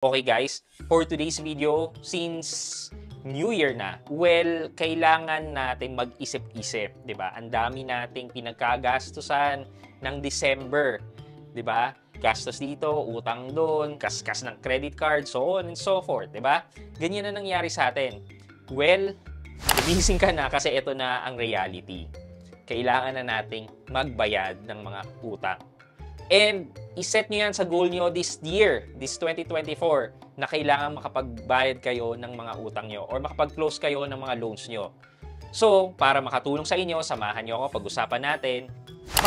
Okay guys, for today's video, since New Year na, well, kailangan natin mag-isip-isip, 'di ba? Ang dami nating pinagkagastusan ng December, 'di ba? Gastos dito, utang doon, kaskas ng credit card, so on and so forth, 'di ba? Ganyan na nangyari sa atin. Well, gumising ka na kasi ito na ang reality. Kailangan na nating magbayad ng mga utang. And iset nyo yan sa goal nyo this year, this 2024, na kailangan makapagbayad kayo ng mga utang nyo or makapag-close kayo ng mga loans nyo. So, para makatulong sa inyo, samahan nyo ako, pag-usapan natin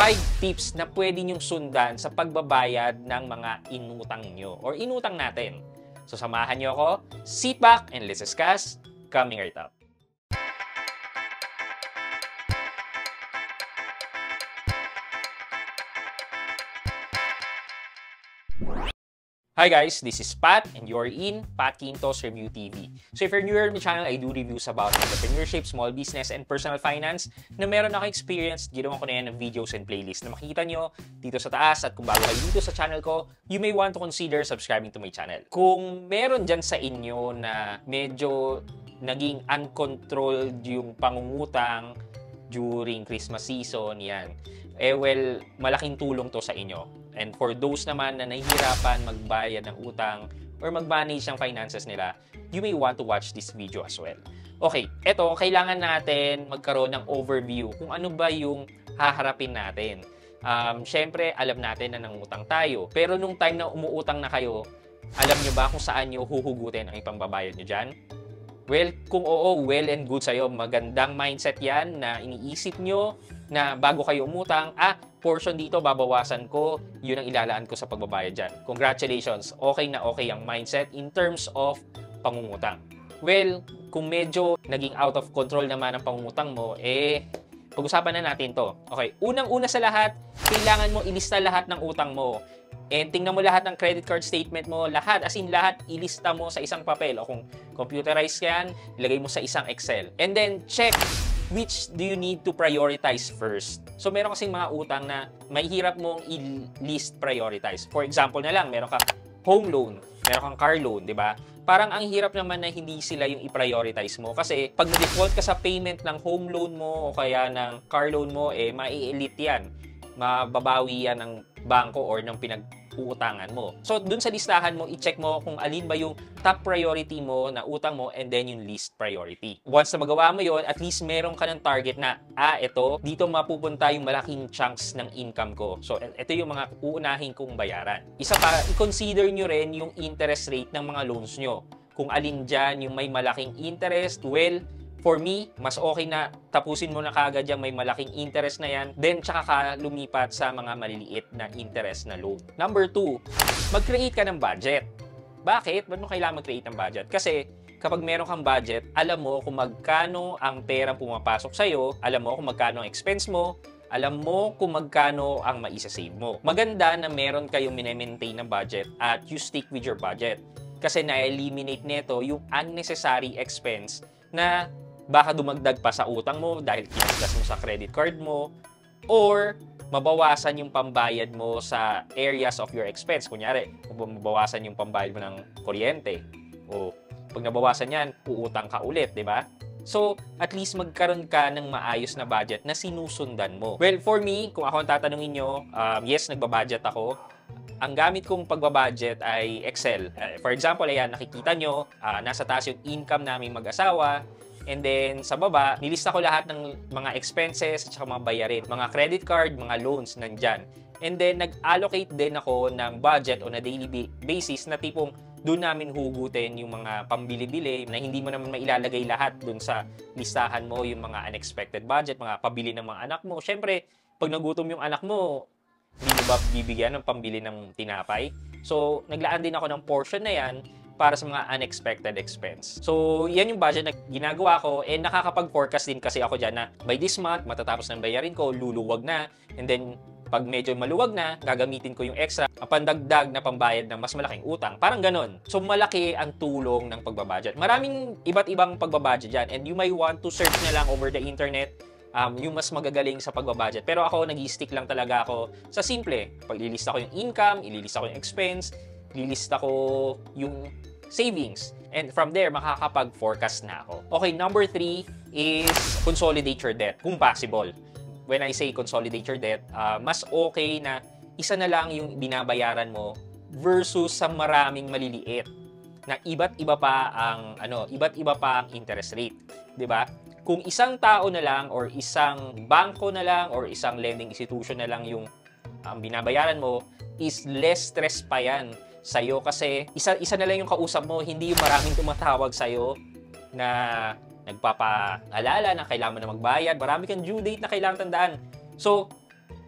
5 tips na pwede nyong sundan sa pagbabayad ng mga inutang nyo or inutang natin. So, samahan nyo ako, sit back and let's discuss coming right up. Hi guys, this is Pat and you're in Pat Quintos Review TV. So if you're newer to my channel, I do reviews about entrepreneurship, small business, and personal finance na meron ako experience. Ginawa ko na yan ng videos and playlist na makikita nyo dito sa taas. At kung bago kayo dito sa channel ko, you may want to consider subscribing to my channel. Kung meron dyan sa inyo na medyo naging uncontrolled yung pangungutang during Christmas season, yan. Well, malaking tulong to sa inyo. And for those naman na nahihirapan magbayad ng utang or mag-manage ng finances nila, you may want to watch this video as well. Okay, eto, kailangan natin magkaroon ng overview kung ano ba yung haharapin natin. Syempre, alam natin na nangutang tayo. Pero nung time na umuutang na kayo, alam nyo ba kung saan nyo huhugutin ang ipangbabayad nyo dyan? Well, kung oo, well and good sa'yo. Magandang mindset yan na iniisip nyo na bago kayo umutang, portion dito, babawasan ko, yun ang ilalaan ko sa pagbabayad dyan. Congratulations, okay na okay ang mindset in terms of pangungutang. Well, kung medyo naging out of control naman ang pangungutang mo, pag-usapan na natin to. Okay, unang-una sa lahat, kailangan mo ilista lahat ng utang mo. And tingnan mo lahat ng credit card statement mo, lahat, as in lahat, ilista mo sa isang papel. O kung computerized yan, ilagay mo sa isang Excel. And then, check which do you need to prioritize first. So, meron kasing mga utang na may hirap mong i-list prioritize. For example na lang, meron kang home loan, meron kang car loan, di ba? Parang ang hirap naman na hindi sila yung i-prioritize mo. Kasi pag na-default ka sa payment ng home loan mo o kaya ng car loan mo, mai-elite yan. Mababawi yan ng bangko or ng pinag-uutangan mo. So, dun sa listahan mo, i-check mo kung alin ba yung top priority mo na utang mo and then yung least priority. Once na magawa mo yon, at least meron ka ng target na, ito, dito mapupunta yung malaking chunks ng income ko. So, ito yung mga uunahin kong bayaran. Isa pa, i-consider nyo rin yung interest rate ng mga loans nyo. Kung alin dyan yung may malaking interest, well, for me, mas okay na tapusin mo na kaagad yung may malaking interest na yan, then tsaka ka lumipat sa mga maliliit na interest na loan. Number 2, mag-create ka ng budget. Bakit? Ba't mo kailangan mag-create ng budget? Kasi kapag meron kang budget, alam mo kung magkano ang perang pumapasok sa'yo, alam mo kung magkano ang expense mo, alam mo kung magkano ang maisa-save mo. Maganda na meron kayong mine-maintain na budget at you stick with your budget. Kasi na-eliminate nito yung unnecessary expense na baka dumagdag pa sa utang mo dahil kinasgas mo sa credit card mo or mabawasan yung pambayad mo sa areas of your expense. Kunyari, mabawasan yung pambayad mo ng kuryente o pag nabawasan yan, uutang ka ulit, di ba? So, at least magkaroon ka ng maayos na budget na sinusundan mo. Well, for me, kung ako ang tatanungin nyo, yes, nagbabudget ako. Ang gamit kong pagbabudget ay Excel. For example, ayan, nakikita nyo, nasa taas yung income namin mag-asawa. And then, sa baba, nilista ko lahat ng mga expenses at saka mga bayarin. Mga credit card, mga loans, nandyan. And then, nag-allocate din ako ng budget on a daily basis na tipong doon namin hugutin yung mga pambili-bili na hindi mo naman mailalagay lahat doon sa listahan mo, yung mga unexpected budget, mga pabili ng mga anak mo. Siyempre, pag nagutom yung anak mo, hindi mo ba bibigyan ng pambili ng tinapay? So, naglaan din ako ng portion na yan para sa mga unexpected expense. So, yan yung budget na ginagawa ko and nakakapag-forecast din kasi ako dyan na by this month, matatapos ng bayarin ko, luluwag na. And then, pag medyo maluwag na, gagamitin ko yung extra, pandagdag na pambayad ng mas malaking utang. Parang ganon. So, malaki ang tulong ng pagbabudget. Maraming iba't ibang pagbabudget dyan and you may want to search na lang over the internet yung mas magagaling sa pagbabudget. Pero ako, nag-stick lang talaga ako sa simple. Pag ililista ko yung income, ililista ko yung expense, lilista ko yung savings. And from there, makakapag-forecast na ako. Okay, number 3 is consolidate your debt, kung possible. When I say consolidate your debt, mas okay na isa na lang yung binabayaran mo versus sa maraming maliliit na iba't iba pa ang interest rate, 'di ba? Kung isang tao na lang or isang bangko na lang or isang lending institution na lang yung binabayaran mo, is less stress pa yan sa'yo kasi isa na lang yung kausap mo, hindi yung maraming tumatawag sa'yo na nagpapaalala na kailangan mo na magbayad, marami kang due date na kailangan tandaan. So,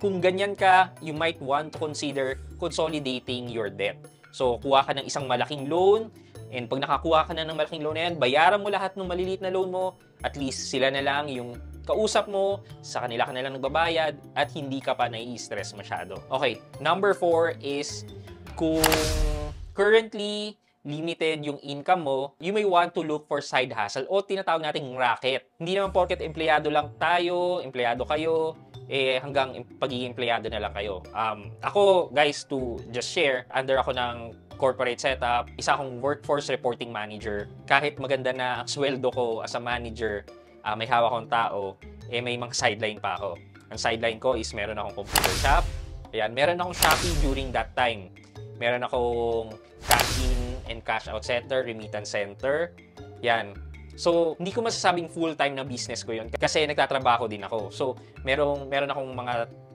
kung ganyan ka, you might want to consider consolidating your debt. So, kuha ka ng isang malaking loan, and pag nakakuha ka na ng malaking loan na yan, bayaran mo lahat ng maliliit na loan mo, at least sila na lang yung kausap mo, sa kanila ka na lang nagbabayad, at hindi ka pa nai-stress masyado. Okay, number 4 is, kung currently limited yung income mo, you may want to look for side hustle o tinatawag nating racket. Hindi naman porket empleyado lang tayo, empleyado kayo, hanggang pagiging empleyado na lang kayo. Ako, guys, to just share, under ako ng corporate setup, isa akong workforce reporting manager. Kahit maganda na ang sweldo ko as a manager, may hawak akong tao, may mga sideline pa ako. Ang sideline ko is meron akong computer shop. Ayan, meron akong Shopee during that time. Meron akong cash in and cash out center, remittance center. Yan. So, hindi ko masasabing full-time na business ko yun kasi nagtatrabaho din ako. So, meron akong mga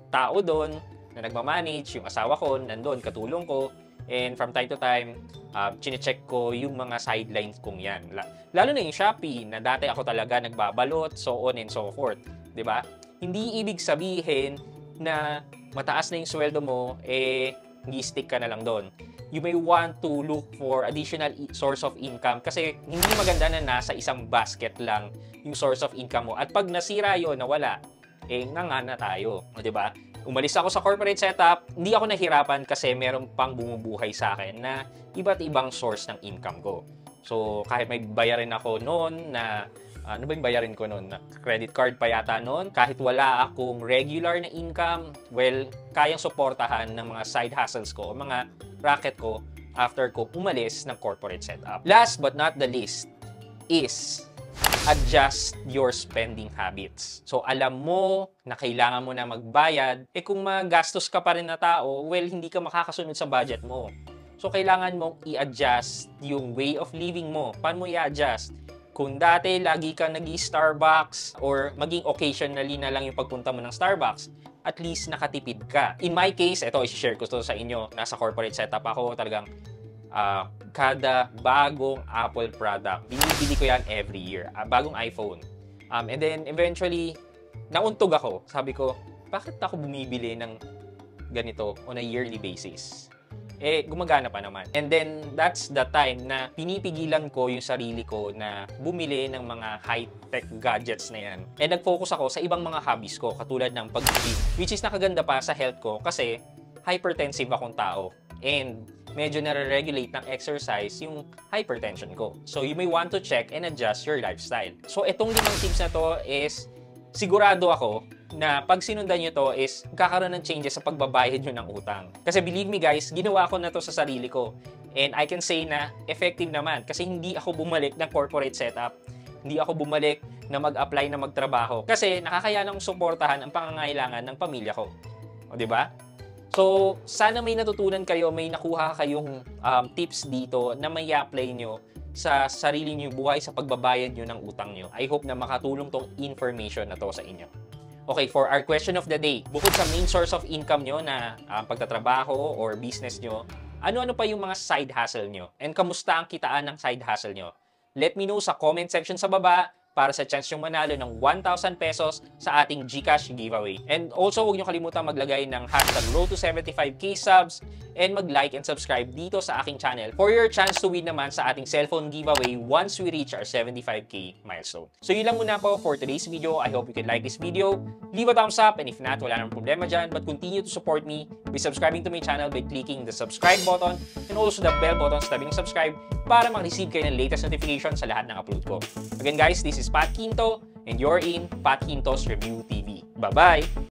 tao doon na nagmamanage, yung asawa ko, nandun, katulong ko. And from time to time, chinecheck ko yung mga sidelines kong yan. Lalo na yung Shopee, na dati ako talaga nagbabalot, so on and so forth. 'Di ba? Hindi ibig sabihin na mataas na yung sweldo mo, hindi stick ka na lang doon. You may want to look for additional source of income kasi hindi maganda na nasa isang basket lang yung source of income mo. At pag nasira yun, nawala, nga na tayo. Di ba? Umalis ako sa corporate setup, hindi ako nahirapan kasi meron pang bumubuhay sa akin na iba't ibang source ng income ko. So, kahit may bayarin ako noon na, ano ba yung bayarin ko noon? Credit card pa yata noon. Kahit wala akong regular na income, well, kayang suportahan ng mga side hustles ko o mga racket ko after ko umalis ng corporate setup. Last but not the least is adjust your spending habits. So, alam mo na kailangan mo na magbayad, kung magastos ka pa rin na tao, well, hindi ka makakasunod sa budget mo. So, kailangan mong i-adjust yung way of living mo. Paano mo i-adjust? Kung dati, lagi ka nag-i-Starbucks or maging occasionally na lang yung pagpunta mo ng Starbucks, at least nakatipid ka. In my case, ito, i-share ko to sa inyo. Nasa corporate setup ako, talagang kada bagong Apple product, binibili ko yan every year. Bagong iPhone. And then, eventually, nauntog ako. Sabi ko, bakit ako bumibili ng ganito on a yearly basis? Gumagana pa naman. And then, that's the time na pinipigilan ko yung sarili ko na bumili ng mga high-tech gadgets na yan. And nag-focus ako sa ibang mga hobbies ko, katulad ng pag-gym, which is nakaganda pa sa health ko kasi hypertensive akong tao. And medyo nare-regulate ng exercise yung hypertension ko. So, you may want to check and adjust your lifestyle. So, itong 5 tips na to is sigurado ako na pag sinundan nyo to is kakaroon ng changes sa pagbabayad nyo ng utang. Kasi believe me guys, ginawa ko na to sa sarili ko. And I can say na effective naman kasi hindi ako bumalik ng corporate setup. Hindi ako bumalik na mag-apply na magtrabaho. Kasi nakakayanang suportahan ang pangangailangan ng pamilya ko. O, diba? So, sana may natutunan kayo, may nakuha kayong tips dito na may apply nyo sa sarili nyo buhay sa pagbabayad nyo ng utang nyo. I hope na makatulong tong information na to sa inyo. Okay, for our question of the day, bukod sa main source of income nyo na pagtatrabaho or business nyo, ano-ano pa yung mga side hustle nyo? And kamusta ang kitaan ng side hustle nyo? Let me know sa comment section sa baba para sa chance yung manalo ng 1,000 pesos sa ating GCash giveaway. And also, huwag nyo kalimutan maglagay ng hashtag Road to 75k subs and mag-like and subscribe dito sa aking channel for your chance to win naman sa ating cellphone giveaway once we reach our 75k milestone. So yun lang muna po for today's video. I hope you can like this video. Leave a thumbs up and if not, wala nang problema dyan. But continue to support me by subscribing to my channel by clicking the subscribe button and also the bell button sa tabi ng subscribe para mag-receive kayo ng latest notification sa lahat ng upload ko. Again guys, this is Pat Quinto and you're in Pat Quinto's Review TV. Bye-bye!